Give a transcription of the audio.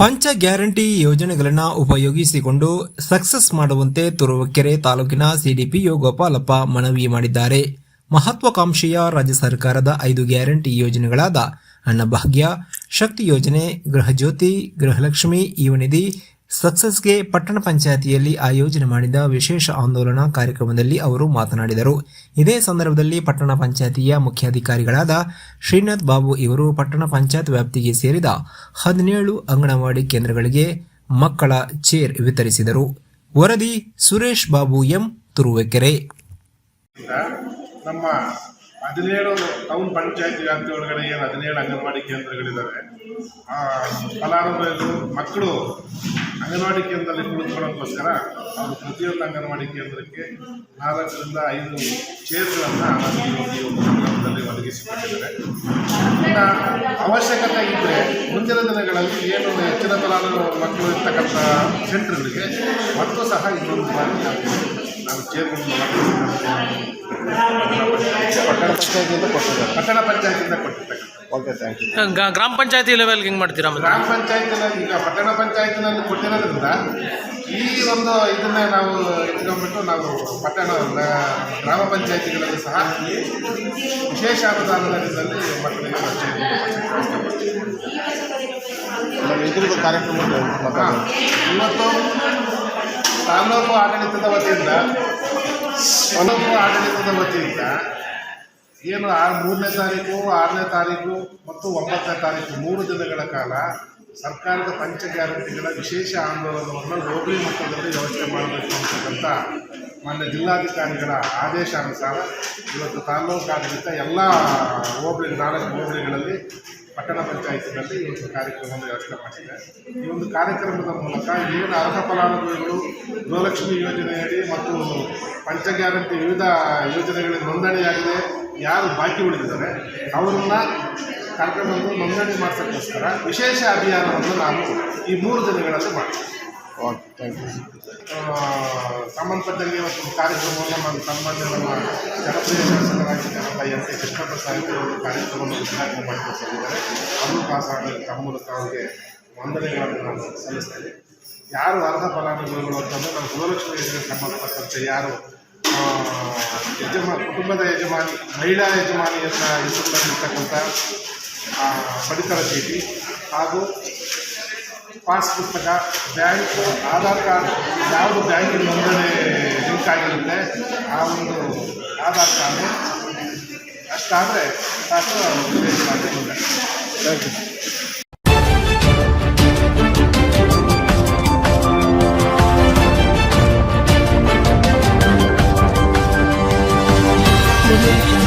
ಪಂಚ ಗ್ಯಾರಂಟಿ ಯೋಜನೆಗಳನ್ನು ಉಪಯೋಗಿಸಿಕೊಂಡು ಸಕ್ಸಸ್ ಮಾಡುವಂತೆ ತುರುವೇಕೆರೆ ತಾಲೂಕಿನ ಸಿಡಿಪಿಒ ಗೋಪಾಲಪ್ಪ ಮನವಿ ಮಾಡಿದ್ದಾರೆ. ಮಹತ್ವಾಕಾಂಕ್ಷೆಯ ರಾಜ್ಯ ಸರ್ಕಾರದ 5 ಗ್ಯಾರಂಟಿ ಯೋಜನೆಗಳಾದ ಅನ್ನಭಾಗ್ಯ, ಶಕ್ತಿ ಯೋಜನೆ, ಗೃಹಜ್ಯೋತಿ, ಗೃಹಲಕ್ಷ್ಮಿ, ಯುವನಿಧಿ ಸಕ್ಸಸ್ಗೆ ಪಟ್ಟಣ ಪಂಚಾಯಿತಿಯಲ್ಲಿ ಆಯೋಜನೆ ಮಾಡಿದ ವಿಶೇಷ ಆಂದೋಲನ ಕಾರ್ಯಕ್ರಮದಲ್ಲಿ ಅವರು ಮಾತನಾಡಿದರು. ಇದೇ ಸಂದರ್ಭದಲ್ಲಿ ಪಟ್ಟಣ ಪಂಚಾಯಿತಿಯ ಮುಖ್ಯಾಧಿಕಾರಿಗಳಾದ ಶ್ರೀನಾಥ್ ಬಾಬು ಇವರು ಪಟ್ಟಣ ಪಂಚಾಯತ್ ವ್ಯಾಪ್ತಿಗೆ ಸೇರಿದ 17 ಅಂಗನವಾಡಿ ಕೇಂದ್ರಗಳಿಗೆ ಮಕ್ಕಳ ಚೇರ್ ವಿತರಿಸಿದರು. ವರದಿ ಸುರೇಶ್ ಬಾಬು ಎಂ, ತುರುವೇಕೆರೆ. ನಮ್ಮ 17 ಟೌನ್ ಪಂಚಾಯತ್ ವ್ಯಾಪ್ತಿ ಒಳಗಡೆ ಏನು 17 ಅಂಗನವಾಡಿ ಕೇಂದ್ರಗಳಿದ್ದಾವೆ. ಫಲಾನುಭವಿಗಳು ಮಕ್ಕಳು ಅಂಗನವಾಡಿ ಕೇಂದ್ರದಲ್ಲಿ ಕುಳಿತುಕೊಳ್ಳೋಕ್ಕೋಸ್ಕರ ಅವರು ಪ್ರತಿಯೊಂದು ಅಂಗನವಾಡಿ ಕೇಂದ್ರಕ್ಕೆ 4 ರಿಂದ 5 ಚೇರ್ಗಳನ್ನು ಈ ಒಂದು ಸಂದರ್ಭದಲ್ಲಿ ಒದಗಿಸಿಕೊಟ್ಟಿದ್ದಾರೆ. ಇನ್ನು ಅವಶ್ಯಕತೆ ಇದ್ದರೆ ಮುಂದಿನ ದಿನಗಳಲ್ಲಿ ಏನು ಹೆಚ್ಚಿನ ಫಲಾನುಭವಿ ಮಕ್ಕಳು ಇರ್ತಕ್ಕಂಥ ಸೆಂಟರ್ಗಳಿಗೆ ಮತ್ತು ಸಹ ಇನ್ನೊಂದು ಬಾರಿ ನಾವು ಚೇರ್ಗಳನ್ನು ಪಟ್ಟಣ ಪಂಚಾಯತಿಯಿಂದ ಕೊಟ್ಟಿರ್ತಕ್ಕಂಥ. Okay, thank you. ಗ್ರಾಮ ಪಂಚಾಯತಿ ಲೆವೆಲ್ಗೆ ಹೆಂಗೆ ಮಾಡ್ತೀರಾ? ಗ್ರಾಮ ಪಂಚಾಯತಿನಲ್ಲಿ ಈಗ ಪಟ್ಟಣ ಪಂಚಾಯತಿನಲ್ಲಿ ಕೊಟ್ಟಿರೋದ್ರಿಂದ ಈ ಒಂದು ಇದನ್ನೇ ನಾವು ಇಟ್ಕೊಂಡ್ಬಿಟ್ಟು ನಾವು ಗ್ರಾಮ ಪಂಚಾಯತಿಗಳಲ್ಲಿ ಸಹ ವಿಶೇಷ ಅನುದಾನದಲ್ಲಿ ಮಕ್ಕಳಿಗೆ ಕಾರ್ಯಕ್ರಮ ಇವತ್ತು ತಾಲೂಕು ಆಡಳಿತದ ವತಿಯಿಂದ ಏನು 3ನೇ ತಾರೀಕು, 6ನೇ ತಾರೀಕು ಮತ್ತು 9ನೇ ತಾರೀಕು 3 ದಿನಗಳ ಕಾಲ ಸರ್ಕಾರದ ಪಂಚ ಗ್ಯಾರಂಟಿಗಳ ವಿಶೇಷ ಆಂದೋಲನವನ್ನು ಹೋಬಳಿ ಮಟ್ಟದಲ್ಲಿ ವ್ಯವಸ್ಥೆ ಮಾಡಬೇಕು ಅಂತಕ್ಕಂಥ ಮಾನ್ಯ ಜಿಲ್ಲಾಧಿಕಾರಿಗಳ ಆದೇಶಾನುಸಾರ ಇವತ್ತು ತಾಲೂಕು ಆಡಳಿತ ಎಲ್ಲ ಹೋಬಳಿ 4 ಹೋಬಳಿಗಳಲ್ಲಿ ಪಟ್ಟಣ ಪಂಚಾಯತಿನಲ್ಲಿ ಈ ಒಂದು ಕಾರ್ಯಕ್ರಮವನ್ನು ವ್ಯವಸ್ಥೆ ಮಾಡಿದೆ. ಈ ಒಂದು ಕಾರ್ಯಕ್ರಮದ ಮೂಲಕ ಏನು ಅರ್ಹ ಫಲಾನುಭವಿಗಳು ಗೃಹಲಕ್ಷ್ಮಿ ಯೋಜನೆಯಡಿ ಮತ್ತು ಪಂಚ ಗ್ಯಾರಂಟಿ ವಿವಿಧ ಯೋಜನೆಗಳಿಗೆ ನೋಂದಣಿಯಾಗಿದೆ, ಯಾರು ಬಾಕಿ ಉಳಿದಿದ್ದಾರೆ ಅವರನ್ನ ಕರ್ಕೊಂಡು ನೋಂದಣಿ ಮಾಡಿಸೋಕ್ಕೋಸ್ಕರ ವಿಶೇಷ ಅಭಿಯಾನವನ್ನು ನಾನು ಈ 3 ದಿನಗಳಲ್ಲಿ ಮಾಡ್ತೀನಿ. Okay, thank you. ಸಂಬಂಧಪಟ್ಟಂಗೆ ಇವತ್ತು ಕಾರ್ಯಕ್ರಮವನ್ನು ನಮ್ಮ ಸನ್ಮಾನ್ಯ ನಮ್ಮ ಜನಪ್ರಿಯ ಶಾಸಕರಾಗಿರ್ತಕ್ಕಂಥ ಎಂ.ಕೆ. ಕೃಷ್ಣಪ್ಪ ಸಾಹೇಬರು ಒಂದು ಕಾರ್ಯಕ್ರಮವನ್ನು ಉದ್ಘಾಟನೆ ಮಾಡಿಕೊಟ್ಟಿದ್ದಾರೆ. ಅದು ಪಾಸಾಡಳಿತ ಮೂಲಕ ಅವರಿಗೆ ವಂದನೆಗಳನ್ನು ನಾನು ಸಲ್ಲಿಸ್ತೇನೆ. ಯಾರು ಅರ್ಹ ಫಲಾನುಭವಿಗಳು ಅಂತಂದರೆ ನಮ್ಮ ಗೃಹಲಕ್ಷ್ಮಿ ಯೋಜನೆಗೆ ಸಂಬಂಧಪಟ್ಟಂತೆ ಯಾರು ಕುಟುಂಬದ ಯಜಮಾನಿ, ಮಹಿಳಾ ಯಜಮಾನಿಯನ್ನು ಹೆಸರಿನಲ್ಲಿರ್ತಕ್ಕಂಥ ಪಡಿತರ ಚೀಟಿ ಹಾಗೂ ಪಾಸ್ ಪುಸ್ತಕ, ಬ್ಯಾಂಕ್, ಆಧಾರ್ ಕಾರ್ಡ್, ಯಾವುದು ಬ್ಯಾಂಕಿನ ನೋಂದಣಿ ಲಿಂಕ್ ಆಗಿರುತ್ತೆ ಆ ಒಂದು ಆಧಾರ್ ಕಾರ್ಡು ಅಷ್ಟಾದರೆ ಸಾಕು ವಿಶೇಷವಾಗಿ ನೋಂದಣಿ. Thank you. Thank you.